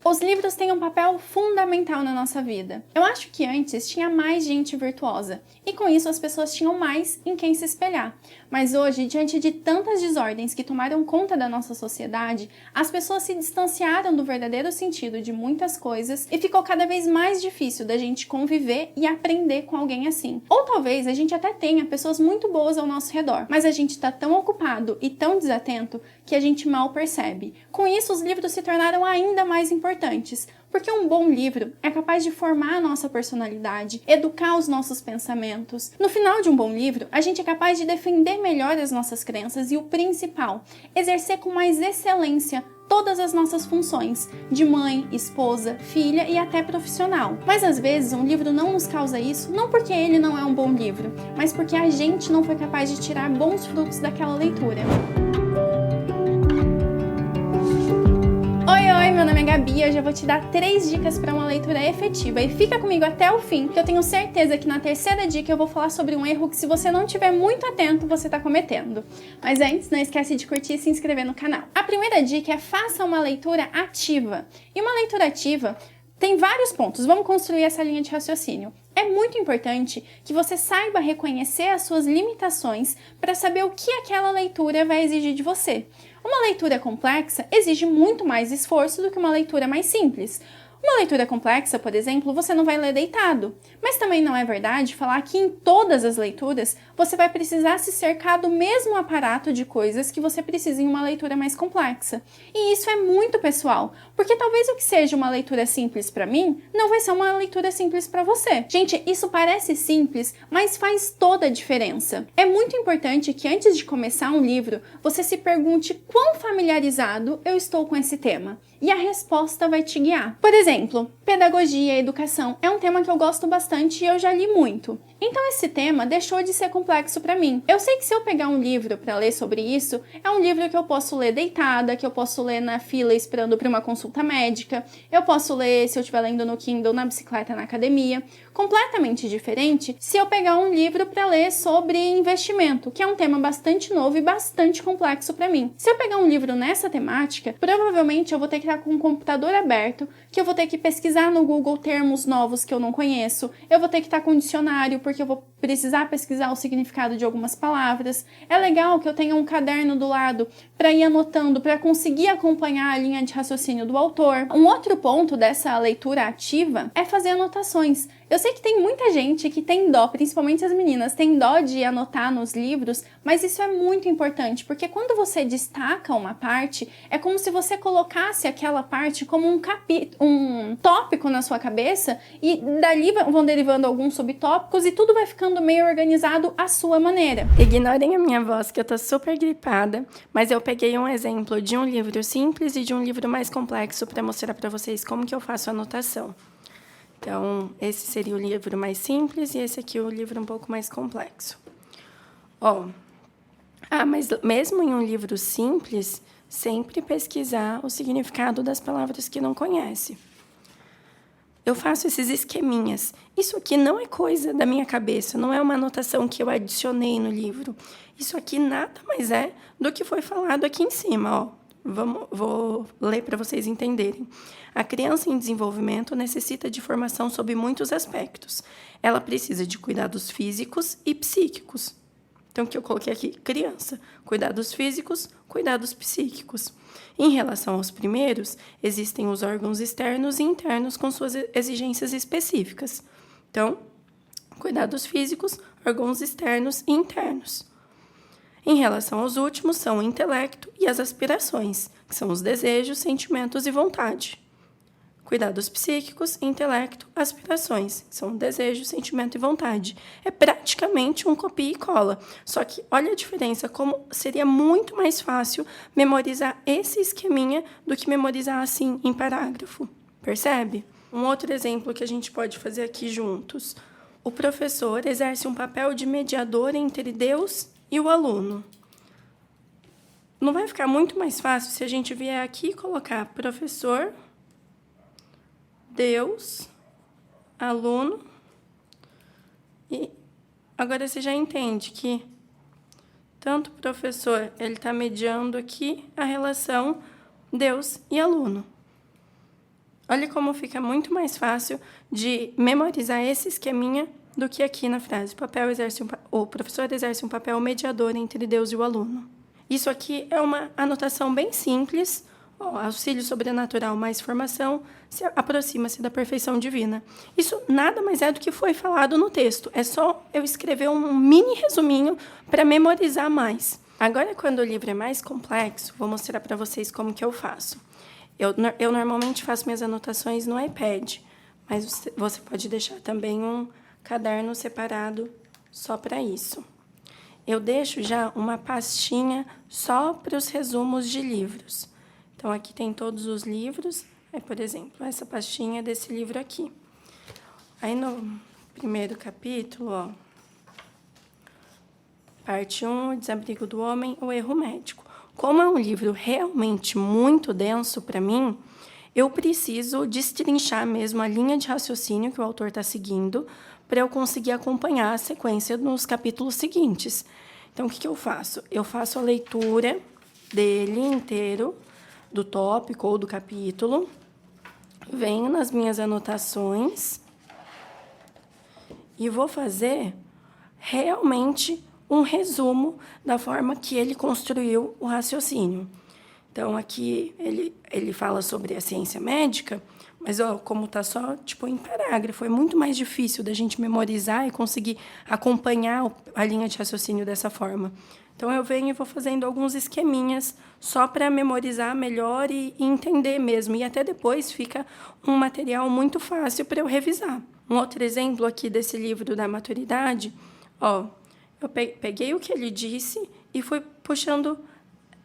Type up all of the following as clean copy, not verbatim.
Os livros têm um papel fundamental na nossa vida. Eu acho que antes tinha mais gente virtuosa, e com isso as pessoas tinham mais em quem se espelhar. Mas hoje, diante de tantas desordens que tomaram conta da nossa sociedade, as pessoas se distanciaram do verdadeiro sentido de muitas coisas e ficou cada vez mais difícil da gente conviver e aprender com alguém assim. Ou talvez a gente até tenha pessoas muito boas ao nosso redor, mas a gente está tão ocupado e tão desatento que a gente mal percebe. Com isso, os livros se tornaram ainda mais importantes, porque um bom livro é capaz de formar a nossa personalidade, educar os nossos pensamentos. No final de um bom livro, a gente é capaz de defender melhor as nossas crenças e o principal, exercer com mais excelência todas as nossas funções, de mãe, esposa, filha e até profissional. Mas às vezes um livro não nos causa isso, não porque ele não é um bom livro, mas porque a gente não foi capaz de tirar bons frutos daquela leitura. Oi, meu nome é Gabi e eu já vou te dar 3 dicas para uma leitura efetiva. E fica comigo até o fim, que eu tenho certeza que na terceira dica eu vou falar sobre um erro que, se você não estiver muito atento, você está cometendo. Mas antes, não esquece de curtir e se inscrever no canal. A primeira dica é: faça uma leitura ativa. E uma leitura ativa tem vários pontos. Vamos construir essa linha de raciocínio. É muito importante que você saiba reconhecer as suas limitações para saber o que aquela leitura vai exigir de você. Uma leitura complexa exige muito mais esforço do que uma leitura mais simples. Uma leitura complexa, por exemplo, você não vai ler deitado. Mas também não é verdade falar que em todas as leituras você vai precisar se cercar do mesmo aparato de coisas que você precisa em uma leitura mais complexa. E isso é muito pessoal, porque talvez o que seja uma leitura simples para mim não vai ser uma leitura simples para você. Gente, isso parece simples, mas faz toda a diferença. É muito importante que antes de começar um livro, você se pergunte quão familiarizado eu estou com esse tema. E a resposta vai te guiar. Por exemplo, pedagogia e educação é um tema que eu gosto bastante e eu já li muito. Então esse tema deixou de ser complexo para mim. Eu sei que se eu pegar um livro para ler sobre isso, é um livro que eu posso ler deitada, que eu posso ler na fila esperando para uma consulta médica, eu posso ler se eu estiver lendo no Kindle, na bicicleta, na academia. Completamente diferente se eu pegar um livro para ler sobre investimento, que é um tema bastante novo e bastante complexo para mim. Se eu pegar um livro nessa temática, provavelmente eu vou ter que estar com o computador aberto, que eu vou ter que pesquisar no Google termos novos que eu não conheço, eu vou ter que estar com um dicionário, porque eu vou precisar pesquisar o significado de algumas palavras. É legal que eu tenha um caderno do lado para ir anotando, para conseguir acompanhar a linha de raciocínio do autor. Um outro ponto dessa leitura ativa é fazer anotações. Eu sei que tem muita gente que tem dó, principalmente as meninas, tem dó de anotar nos livros, mas isso é muito importante, porque quando você destaca uma parte, é como se você colocasse aquela parte como um tópico na sua cabeça, e dali vão derivando alguns subtópicos e tudo vai ficando meio organizado à sua maneira. Ignorem a minha voz, que eu tô super gripada, mas eu peguei um exemplo de um livro simples e de um livro mais complexo para mostrar para vocês como que eu faço a anotação. Então, esse seria o livro mais simples e esse aqui o livro um pouco mais complexo. Mas mesmo em um livro simples, sempre pesquisar o significado das palavras que não conhece. Eu faço esses esqueminhas. Isso aqui não é coisa da minha cabeça, não é uma anotação que eu adicionei no livro. Isso aqui nada mais é do que foi falado aqui em cima, Vou ler para vocês entenderem. A criança em desenvolvimento necessita de formação sob muitos aspectos. Ela precisa de cuidados físicos e psíquicos. Então, o que eu coloquei aqui? Criança. Cuidados físicos, cuidados psíquicos. Em relação aos primeiros, existem os órgãos externos e internos com suas exigências específicas. Então, cuidados físicos, órgãos externos e internos. Em relação aos últimos, são o intelecto e as aspirações, que são os desejos, sentimentos e vontade. Cuidados psíquicos, intelecto, aspirações, que são desejo, sentimento e vontade. É praticamente um copia e cola. Só que olha a diferença, como seria muito mais fácil memorizar esse esqueminha do que memorizar assim em parágrafo. Percebe? Um outro exemplo que a gente pode fazer aqui juntos. O professor exerce um papel de mediador entre Deus e o aluno. Não vai ficar muito mais fácil se a gente vier aqui e colocar professor, Deus, aluno, e agora você já entende que tanto o professor ele está mediando aqui a relação Deus e aluno. Olha como fica muito mais fácil de memorizar esse esqueminha do que aqui na frase. O professor exerce um papel mediador entre Deus e o aluno. Isso aqui é uma anotação bem simples. Auxílio sobrenatural mais formação, aproxima-se da perfeição divina. Isso nada mais é do que foi falado no texto. É só eu escrever um mini resuminho para memorizar mais. Agora, quando o livro é mais complexo, vou mostrar para vocês como que eu faço. Eu normalmente faço minhas anotações no iPad, mas você pode deixar também um caderno separado só para isso. Eu deixo já uma pastinha só para os resumos de livros. Então, aqui tem todos os livros. Por exemplo, essa pastinha desse livro aqui. Aí, no primeiro capítulo, parte 1, o desabrigo do homem, o erro médico. Como é um livro realmente muito denso para mim, eu preciso destrinchar mesmo a linha de raciocínio que o autor está seguindo para eu conseguir acompanhar a sequência nos capítulos seguintes. Então, o que eu faço? Eu faço a leitura dele inteiro, do tópico ou do capítulo, venho nas minhas anotações e vou fazer realmente um resumo da forma que ele construiu o raciocínio. Então, aqui ele fala sobre a ciência médica, mas como está só em parágrafo, é muito mais difícil da gente memorizar e conseguir acompanhar a linha de raciocínio dessa forma. Então, eu venho e vou fazendo alguns esqueminhas só para memorizar melhor e entender mesmo. E até depois fica um material muito fácil para eu revisar. Um outro exemplo aqui desse livro da maturidade, eu peguei o que ele disse e fui puxando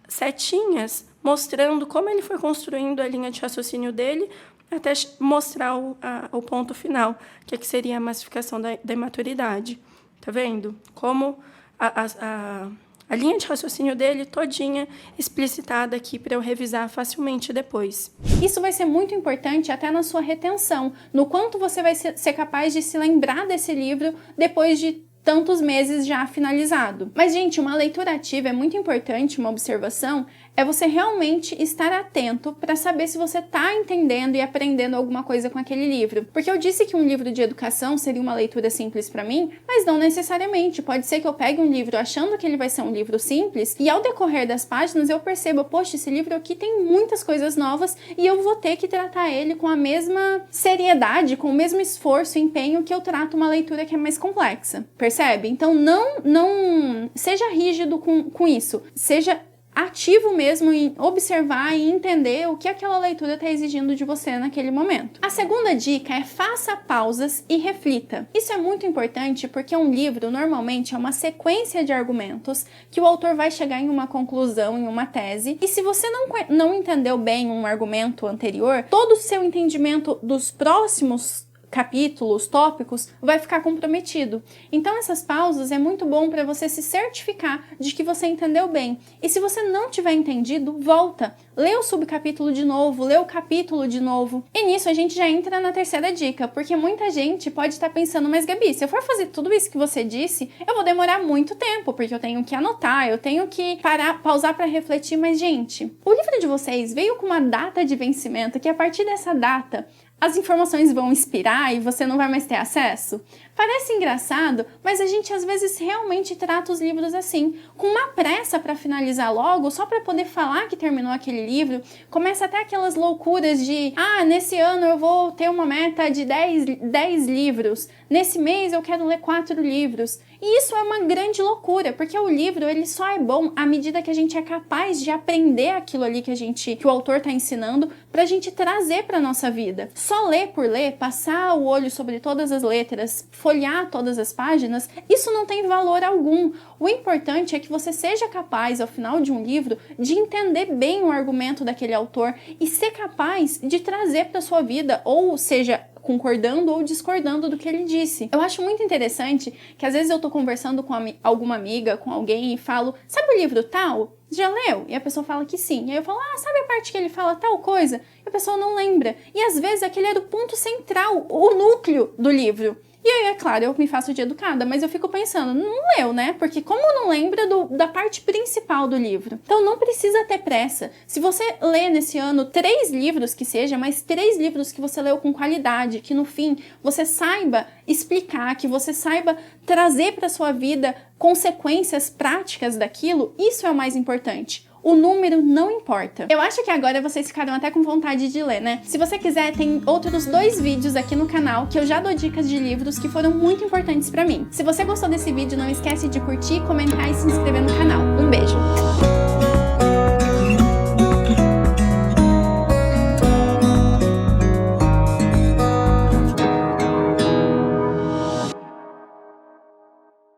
setinhas, mostrando como ele foi construindo a linha de raciocínio dele, até mostrar o ponto final, que seria a massificação da imaturidade. Tá vendo? Como a linha de raciocínio dele todinha explicitada aqui para eu revisar facilmente depois. Isso vai ser muito importante até na sua retenção, no quanto você vai ser capaz de se lembrar desse livro depois de tantos meses já finalizado. Mas, gente, uma leitura ativa é muito importante, uma observação, é você realmente estar atento para saber se você está entendendo e aprendendo alguma coisa com aquele livro. Porque eu disse que um livro de educação seria uma leitura simples para mim, mas não necessariamente. Pode ser que eu pegue um livro achando que ele vai ser um livro simples e ao decorrer das páginas eu percebo, poxa, esse livro aqui tem muitas coisas novas e eu vou ter que tratar ele com a mesma seriedade, com o mesmo esforço e empenho que eu trato uma leitura que é mais complexa. Percebe? Então não seja rígido com isso. Seja ativo mesmo em observar e entender o que aquela leitura está exigindo de você naquele momento. A segunda dica é faça pausas e reflita. Isso é muito importante porque um livro normalmente é uma sequência de argumentos que o autor vai chegar em uma conclusão, em uma tese, e se você não entendeu bem um argumento anterior, todo o seu entendimento dos próximos capítulos, tópicos, vai ficar comprometido. Então, essas pausas é muito bom para você se certificar de que você entendeu bem. E se você não tiver entendido, volta. Lê o subcapítulo de novo, lê o capítulo de novo. E nisso a gente já entra na terceira dica, porque muita gente pode estar pensando, mas Gabi, se eu for fazer tudo isso que você disse, eu vou demorar muito tempo, porque eu tenho que anotar, eu tenho que pausar para refletir, mas gente, o livro de vocês veio com uma data de vencimento, que a partir dessa data, as informações vão expirar e você não vai mais ter acesso? Parece engraçado, mas a gente às vezes realmente trata os livros assim, com uma pressa para finalizar logo, só para poder falar que terminou aquele livro. Começa até aquelas loucuras de, nesse ano eu vou ter uma meta de 10 livros, nesse mês eu quero ler 4 livros. E isso é uma grande loucura, porque o livro ele só é bom à medida que a gente é capaz de aprender aquilo ali que o autor está ensinando pra gente trazer pra nossa vida. Só ler por ler, passar o olho sobre todas as letras, folhear todas as páginas, isso não tem valor algum. O importante é que você seja capaz, ao final de um livro, de entender bem o argumento daquele autor e ser capaz de trazer pra sua vida, ou seja, concordando ou discordando do que ele disse. Eu acho muito interessante que às vezes eu tô conversando com alguma amiga, com alguém e falo, sabe o livro tal? Já leu? E a pessoa fala que sim. E aí eu falo, sabe a parte que ele fala tal coisa? E a pessoa não lembra. E às vezes aquele era o ponto central, o núcleo do livro. E aí, é claro, eu me faço de educada, mas eu fico pensando, não leu, né? Porque como não lembra da parte principal do livro? Então não precisa ter pressa. Se você lê nesse ano 3 livros que seja, mas 3 livros que você leu com qualidade, que no fim você saiba explicar, que você saiba trazer para sua vida consequências práticas daquilo, isso é o mais importante. O número não importa. Eu acho que agora vocês ficaram até com vontade de ler, né? Se você quiser, tem outros 2 vídeos aqui no canal que eu já dou dicas de livros que foram muito importantes pra mim. Se você gostou desse vídeo, não esquece de curtir, comentar e se inscrever no canal. Um beijo!